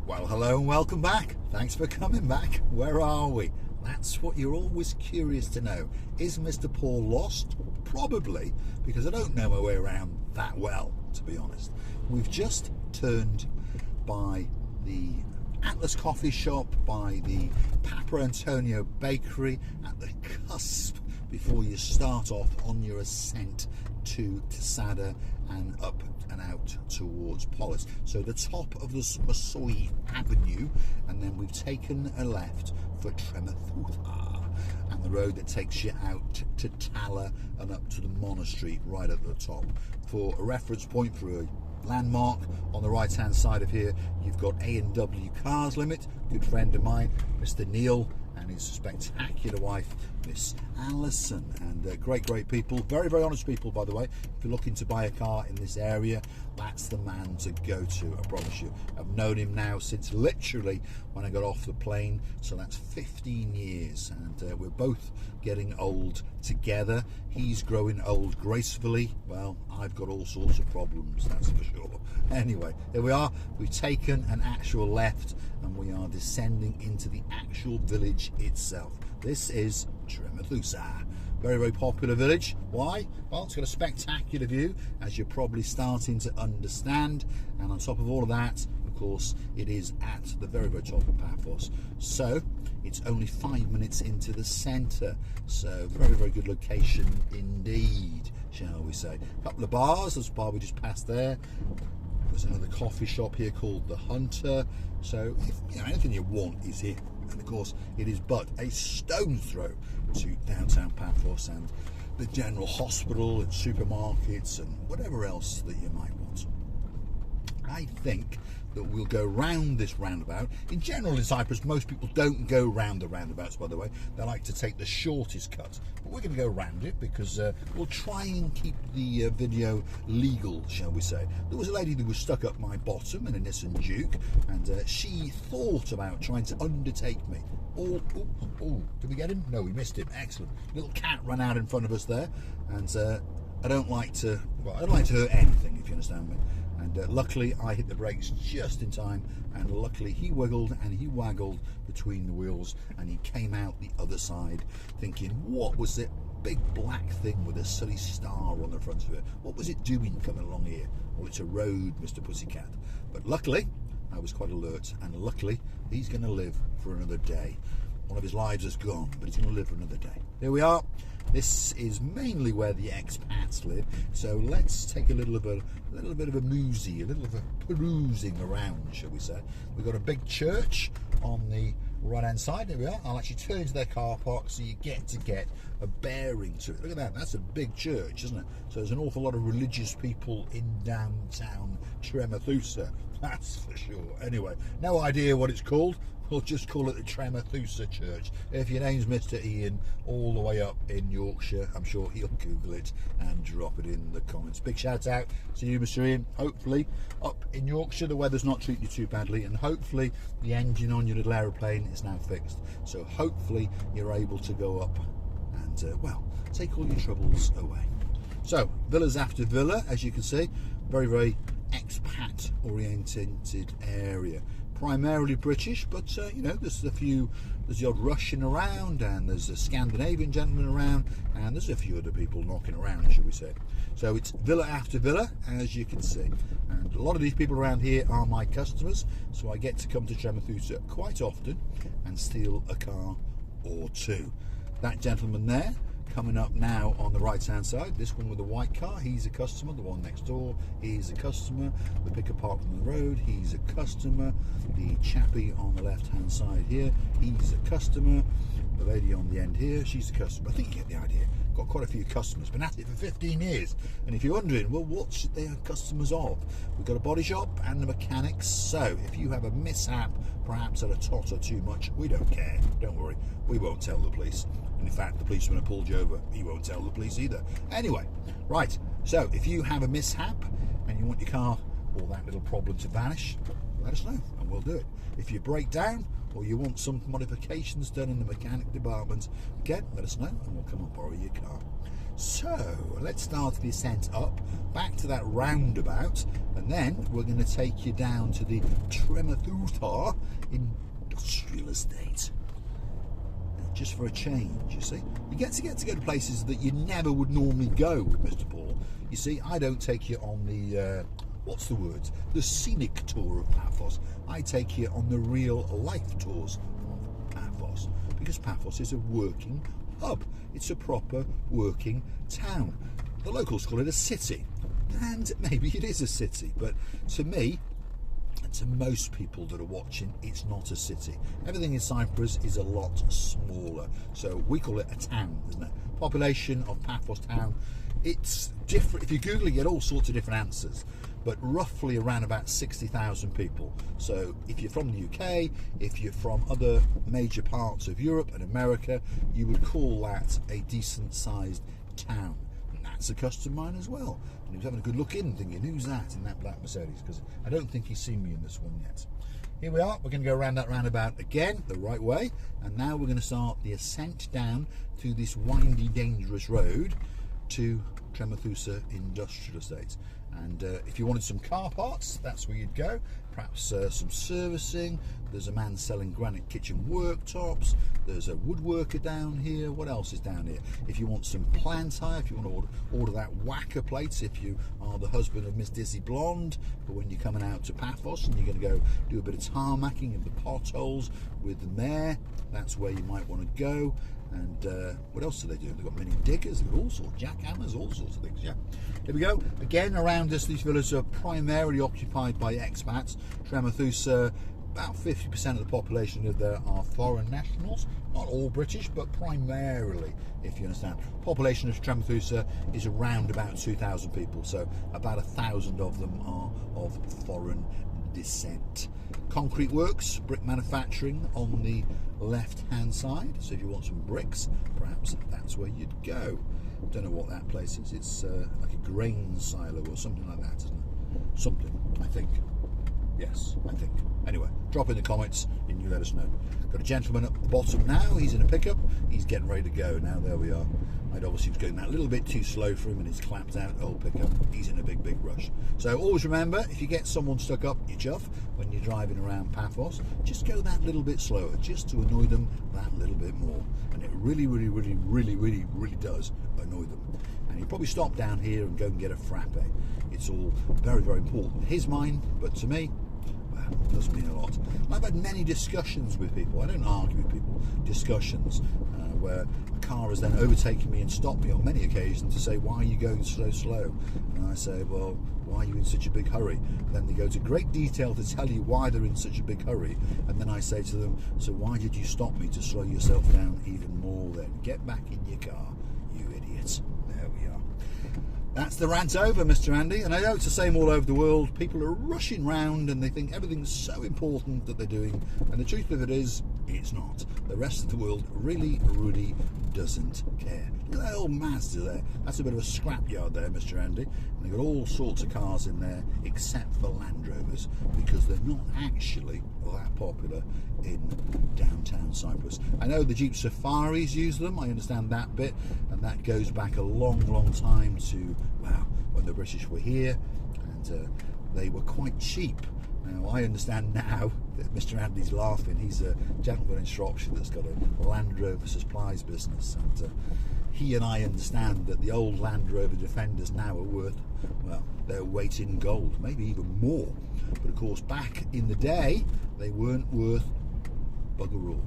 Well, hello and welcome back. Thanks for coming back. Where are we? That's what you're always curious to know. Is Mr. Paul lost? Probably, because I don't know my way around that well, to be honest. We've just turned by the Atlas coffee shop, by the Papa Antonio bakery, at the cusp before you start off on your ascent to Sada and up and out towards Polis. So the top of the Masoi Avenue, and then we've taken a left for Tremethuta, and the road that takes you out to Tala and up to the monastery right at the top. For a reference point, for a landmark on the right hand side of here, you've got A&W Cars Limit, good friend of mine, Mr. Neil, and his spectacular wife, Miss Alison, and great people, very honest people, by the way. If you're looking to buy a car in this area, that's the man to go to, I promise you. I've known him now since literally when I got off the plane, so that's 15 years, and we're both getting old together. He's growing old gracefully. Well, I've got all sorts of problems, that's for sure. Anyway, there we are. We've taken an actual left and we are descending into the actual village itself. This is Tremethuta. Very popular village. Why? Well, it's got a spectacular view, as you're probably starting to understand, and on top of all of that, of course, it is at the very top of Paphos, so it's only 5 minutes into the centre, so very good location indeed, shall we say. A couple of bars. There's a bar we just passed there. There's another coffee shop here called The Hunter, so if, you know, anything you want is here. And of course, it is but a stone's throw to downtown Paphos and the general hospital and supermarkets and whatever else that you might want. I think that we'll go round this roundabout. In general in Cyprus, most people don't go round the roundabouts, by the way. They like to take the shortest cut. But we're going to go round it because we'll try and keep the video legal, shall we say. There was a lady that was stuck up my bottom in a Nissan Juke, and she thought about trying to undertake me. Oh, did we get him? No, we missed him. Excellent. Little cat ran out in front of us there, and I don't like to hurt anything, if you understand me. And luckily I hit the brakes just in time, and luckily he wiggled and he waggled between the wheels, and he came out the other side thinking, what was it? Big black thing with a silly star on the front of it. What was it doing coming along here? Well, it's a road, Mr. Pussycat. But luckily I was quite alert, and luckily he's going to live for another day. One of his lives is gone, but he's going to live for another day. Here we are. This is mainly where the expats live, so let's take a little bit of a moosey, a little of a perusing around, shall we say. We've got a big church on the right hand side. There we are. I'll actually turn to their car park so you get a bearing to it. Look at that, that's a big church, isn't it? So there's an awful lot of religious people in downtown Tremethuta, that's for sure. Anyway, no idea what it's called. We'll just call it the Tremethuta Church. If your name's Mr. Ian, all the way up in Yorkshire, I'm sure he'll Google it and drop it in the comments. Big shout out to you, Mr. Ian. Hopefully, up in Yorkshire, the weather's not treating you too badly, and hopefully the engine on your little aeroplane is now fixed. So hopefully you're able to go up and, well, take all your troubles away. So, villas after villa, as you can see, very expat oriented area. Primarily British, but you know, there's the odd Russian around, and there's a Scandinavian gentleman around, and there's a few other people knocking around, shall we say. So it's villa after villa, as you can see, and a lot of these people around here are my customers, so I get to come to Tremethuta quite often and steal a car or two. That gentleman there, coming up now on the right hand side, this one with the white car, he's a customer. The one next door, he's a customer. The picker parked on the road, he's a customer. The chappie on the left hand side here, he's a customer. The lady on the end here, she's a customer. I think you get the idea. Got quite a few customers, been at it for 15 years. And if you're wondering, well, what should they have customers of? We've got a body shop and the mechanics, so if you have a mishap, perhaps at a tot or too much, we don't care, don't worry, we won't tell the police. And in fact, the policeman who pulled you over, he won't tell the police either. Anyway, right, so if you have a mishap and you want your car or that little problem to vanish, let us know and we'll do it. If you break down or you want some modifications done in the mechanic department, again, let us know and we'll come and borrow your car. So let's start the ascent up, back to that roundabout, and then we're going to take you down to the Paphos industrial estate. Just for a change, you see. You get to go to places that you never would normally go with Mr. Paul. You see, I don't take you on the, what's the word? The scenic tour of Paphos. I take you on the real life tours of Paphos, because Paphos is a working hub. It's a proper working town. The locals call it a city, and maybe it is a city, but to me, and to most people that are watching, it's not a city. Everything in Cyprus is a lot smaller, so we call it a town, isn't it? Population of Paphos Town, it's different. If you Google it, you get all sorts of different answers, but roughly around about 60,000 people. So if you're from the UK, if you're from other major parts of Europe and America, you would call that a decent sized town. And that's a custom mine as well. And he was having a good look in, thinking, who's that in that black Mercedes? Because I don't think he's seen me in this one yet. Here we are. We're going to go around that roundabout again, the right way. And now we're going to start the ascent down through this windy, dangerous road to Paphos Industrial Estate. And if you wanted some car parts, that's where you'd go. Perhaps some servicing. There's a man selling granite kitchen worktops. There's a woodworker down here. What else is down here? If you want some plant hire, if you want to order that whacker plates, if you are the husband of Miss Dizzy Blonde, but when you're coming out to Paphos and you're going to go do a bit of tarmacking of the potholes with the mayor, that's where you might want to go. And what else do they do? They've got many diggers, they've got all sorts, jackhammers, all sorts of things. Yeah, here we go. Again, around us, these villas are primarily occupied by expats. Paphos, about 50% of the population of there are foreign nationals. Not all British, but primarily, if you understand. Population of Paphos is around about 2,000 people, so about 1,000 of them are of foreign descent. Concrete works, brick manufacturing on the left hand side, so if you want some bricks, perhaps that's where you'd go. Don't know what that place is. It's like a grain silo or something like that, isn't it? Something, I think. Yes, I think. Anyway, drop in the comments and you let us know. Got a gentleman at the bottom now. He's in a pickup. He's getting ready to go. Now there we are. I'd obviously was going that little bit too slow for him, and it's clapped out old pickup. He's in a big rush. So always remember, if you get someone stuck up your chuff when you're driving around Paphos, just go that little bit slower, just to annoy them that little bit more. And it really does annoy them. And you probably stop down here and go and get a frappe. It's all very important in his mind, but to me, it doesn't mean a lot. I've had many discussions with people. I don't argue with people. Discussions where a car has then overtaken me and stopped me on many occasions to say, why are you going so slow? And I say, well, why are you in such a big hurry? And then they go to great detail to tell you why they're in such a big hurry. And then I say to them, so why did you stop me to slow yourself down even more then? Get back in your car, you idiots. There we are. That's the rant over, Mr. Andy. And I know it's the same all over the world. People are rushing round and they think everything's so important that they're doing. And the truth of it is, it's not. The rest of the world really doesn't care. Look at that old Mazda there. That's a bit of a scrapyard there, Mr. Andy. And they've got all sorts of cars in there except for Land Rovers, because they're not actually that popular in downtown Cyprus. I know the Jeep Safaris use them. I understand that bit, and that goes back a long time to, well, when the British were here, and they were quite cheap. Now, I understand now that Mr. Andy's laughing. He's a gentleman in Shropshire that's got a Land Rover supplies business, and he and I understand that the old Land Rover Defenders now are worth, well, their weight in gold, maybe even more. But of course, back in the day, they weren't worth bugger all.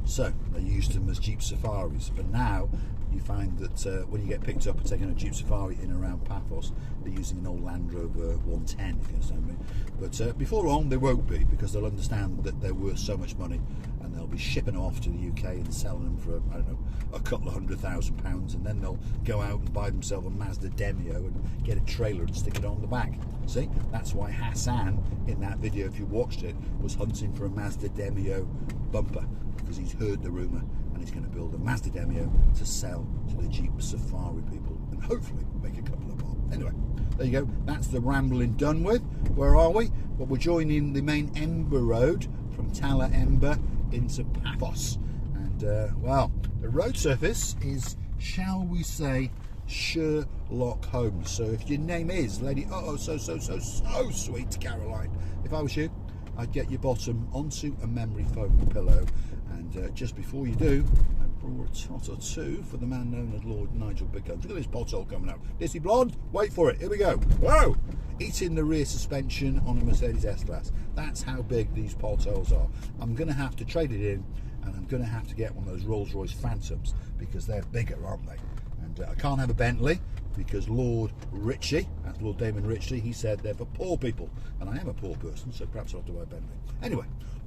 So they used them as Jeep Safaris, but now you find that when you get picked up and taken a Jeep Safari in and around Paphos, they're using an old Land Rover 110, if you understand me. But before long, they won't be, because they'll understand that they're worth so much money, and they'll be shipping them off to the UK and selling them for, I don't know, a couple of £100,000, and then they'll go out and buy themselves a Mazda Demio and get a trailer and stick it on the back. See, that's why Hassan, in that video, if you watched it, was hunting for a Mazda Demio bumper, because he's heard the rumour, and he's going to build a Mazda Demio to sell to the Jeep Safari people, and hopefully make a couple of bob. Anyway, there you go. That's the rambling done with. Where are we? Well, we're joining the main Ember Road from Tala Ember into Paphos, and well, the road surface is, shall we say, Sherlock Holmes. So if your name is Lady so sweet Caroline, if I was you, I'd get your bottom onto a memory foam pillow, and just before you do, I'd pour a tot or two for the man known as Lord Nigel Big Guns. Look at this pothole coming out. Dizzy Blonde, wait for it, here we go. Whoa! Eating the rear suspension on a Mercedes S-Class. That's how big these potholes are. I'm going to have to trade it in, and I'm going to have to get one of those Rolls-Royce Phantoms, because they're bigger, aren't they? And I can't have a Bentley, because Lord Ritchie, that's Lord Damon Ritchie, he said they're for poor people, and I am a poor person, so perhaps I'll have to buy a Bentley. Anyway,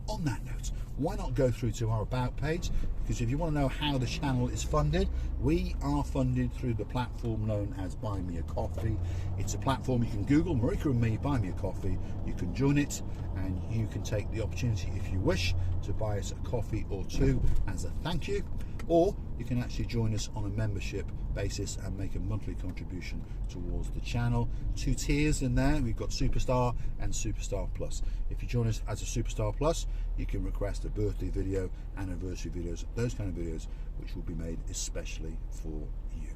on that note, why not go through to our About page? Because if you want to know how the channel is funded, we are funded through the platform known as Buy Me a Coffee. It's a platform you can Google, Marika and me, Buy Me a Coffee. You can join it, and you can take the opportunity, if you wish, to buy us a coffee or two as a thank you, or you can actually join us on a membership basis and make a monthly contribution towards the channel. 2 tiers in there. We've got Superstar and Superstar Plus. If you join us as a Superstar Plus, you can request a birthday video, anniversary videos, those kind of videos, which will be made especially for you.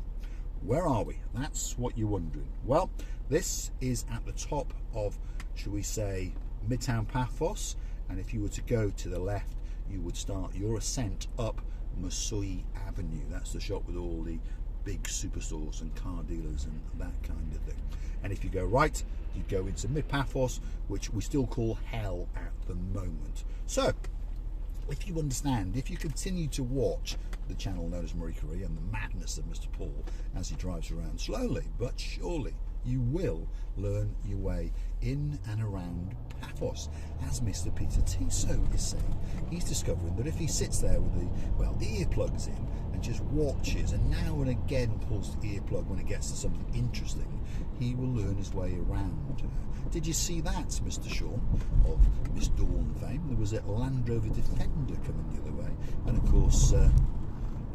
Where are we? That's what you're wondering. Well, this is at the top of, shall we say, Midtown Paphos, and if you were to go to the left, you would start your ascent up Masoi Avenue. That's the shop with all the big superstores and car dealers and that kind of thing. And if you go right, you go into Mid Paphos, which we still call hell at the moment. So if you understand, if you continue to watch the channel known as Marie Curie and the madness of Mr. Paul as he drives around, slowly but surely you will learn your way in and around Paphos. As Mr. Peter Tiso is saying, he's discovering that if he sits there with the, well, earplugs in and just watches and now and again pulls the earplug when it gets to something interesting, he will learn his way around. Did you see that, Mr. Sean, of Miss Dawn fame? There was a Land Rover Defender coming the other way, and of course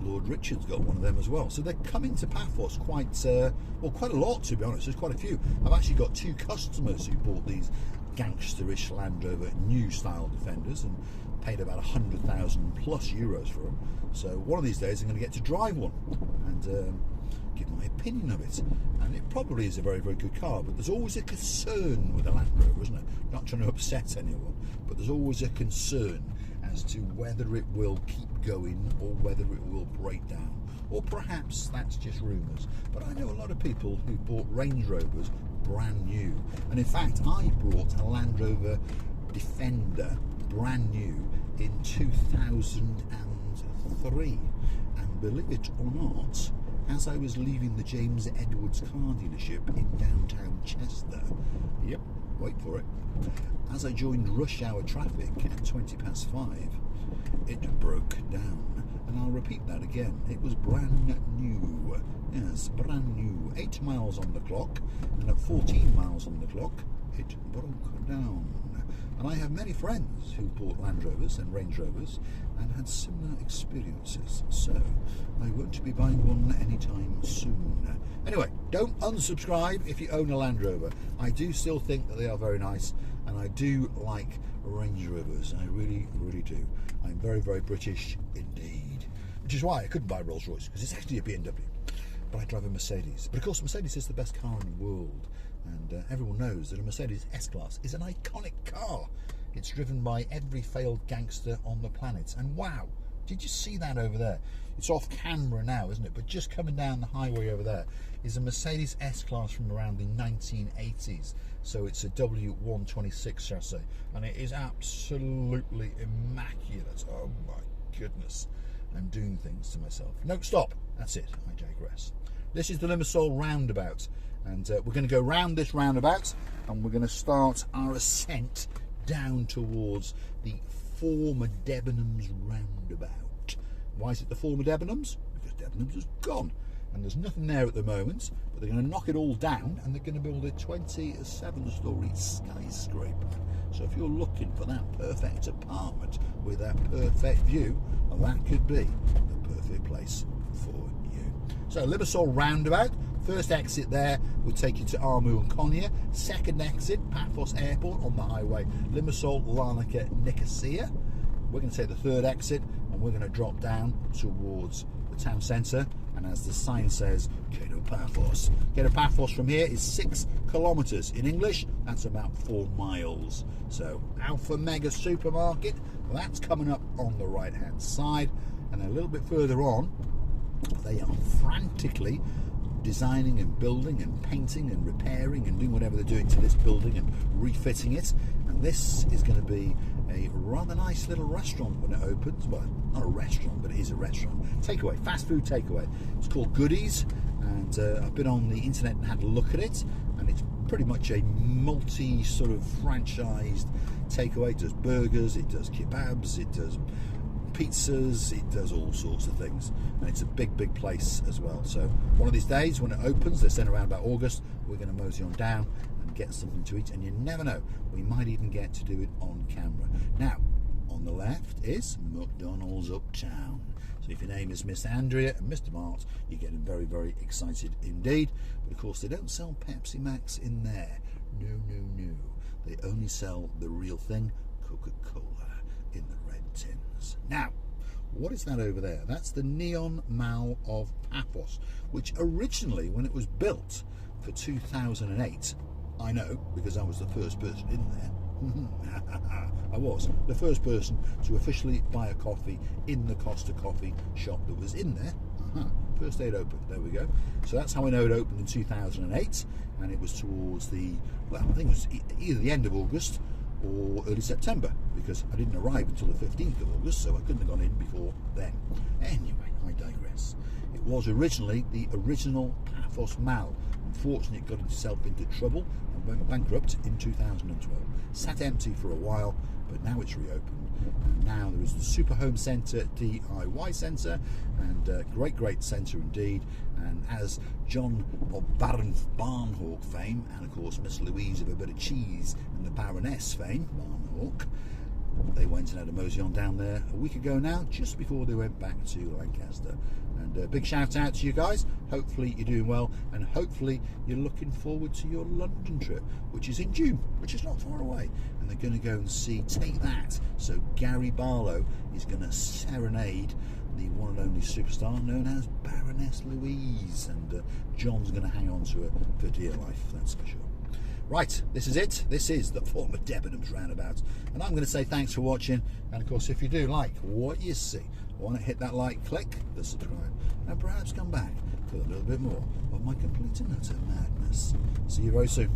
Lord Richard's got one of them as well. So they're coming to Paphos quite a lot, to be honest. There's quite a few. I've actually got 2 customers who bought these gangsterish Land Rover new style Defenders and paid about 100,000 plus euros for them. So one of these days I'm going to get to drive one and give my opinion of it. And it probably is a very, very good car, but there's always a concern with a Land Rover, isn't it? Not trying to upset anyone, but there's always a concern as to whether it will keep going or whether it will break down, or perhaps that's just rumours. But I know a lot of people who bought Range Rovers brand new, and in fact I bought a Land Rover Defender brand new in 2003, and believe it or not, as I was leaving the James Edwards car dealership in downtown Chester, yep, wait for it, as I joined rush hour traffic at 5:20, it broke down. And I'll repeat that again. It was brand new. Yes, brand new. 8 miles on the clock, and at 14 miles on the clock, it broke down. And I have many friends who bought Land Rovers and Range Rovers and had similar experiences. So I won't be buying one anytime soon. Anyway, don't unsubscribe if you own a Land Rover. I do still think that they are very nice, and I do like Range Rovers. I really, really do. I'm very, very British indeed. Which is why I couldn't buy a Rolls Royce, because it's actually a BMW. But I drive a Mercedes. But of course, Mercedes is the best car in the world. And everyone knows that a Mercedes S-Class is an iconic car. It's driven by every failed gangster on the planet. And wow, did you see that over there? It's off camera now, isn't it? But just coming down the highway over there is a Mercedes S-Class from around the 1980s. So it's a W126 chassis, and it is absolutely immaculate. Oh my goodness. I'm doing things to myself. No, stop. That's it. I digress. This is the Limassol Roundabout, and we're going to go round this roundabout, and we're going to start our ascent down towards the former Debenhams Roundabout. Why is it the former Debenhams? Because Debenhams is gone, and there's nothing there at the moment, but they're going to knock it all down, and they're going to build a 27-storey skyscraper. So if you're looking for that perfect apartment with that perfect view, well, that could be the perfect place for you. So Limassol Roundabout, first exit there will take you to Armu and Konya. Second exit, Paphos Airport on the highway, Limassol, Larnaca, Nicosia. We're going to take the third exit, and we're going to drop down towards the the town centre, and as the sign says, Cato Paphos. Cato Paphos from here is 6 kilometres. In English, that's about 4 miles. So Alpha Mega Supermarket, that's coming up on the right hand side, and a little bit further on they are frantically designing and building and painting and repairing and doing whatever they're doing to this building and refitting it. And this is going to be a rather nice little restaurant when it opens. Well, not a restaurant, but it is a restaurant. Takeaway, fast food takeaway. It's called Goodies, and I've been on the internet and had a look at it, and it's pretty much a multi sort of franchised takeaway. It does burgers, it does kebabs, it does pizzas, it does all sorts of things, and it's a big place as well. So one of these days when it opens, they're saying around about August, we're going to mosey on down and get something to eat, and you never know, we might even get to do it on camera. Now on the left is McDonald's Uptown. So if your name is Miss Andrea and Mr. Mart, you're getting very excited indeed. But of course they don't sell Pepsi Max in there. No. They only sell the real thing, Coca-Cola, in the red tins. Now, what is that over there? That's the Neon Mall of Paphos, which originally, when it was built for 2008, I know because I was the first person in there. I was the first person to officially buy a coffee in the Costa coffee shop that was in there. First day it opened, there we go. So that's how I know it opened in 2008, and it was towards the, well, I think it was either the end of August or early September, because I didn't arrive until the 15th of August, so I couldn't have gone in before then. Anyway, I digress. It was originally the original Paphos Mall. Unfortunately, it got itself into trouble and went bankrupt in 2012. Sat empty for a while, but now it's reopened. And now there is the Super Home Centre DIY Centre, and great centre indeed. And as John of Barnhawk fame, and of course Miss Louise of a bit of cheese and the Baroness fame, Barnhawk, they went and had a mosey on down there a week ago now, just before they went back to Lancaster. And a big shout out to you guys. Hopefully you're doing well, and hopefully you're looking forward to your London trip, which is in June, which is not far away. And they're going to go and see Take That. So Gary Barlow is going to serenade the one and only superstar known as Baroness Louise, and John's going to hang on to her for dear life, that's for sure. Right, this is it. This is the former Debenhams Roundabout, and I'm going to say thanks for watching. And of course, if you do like what you see, want to hit that like, click the subscribe, and perhaps come back for a little bit more of my complete and utter madness. See you very soon.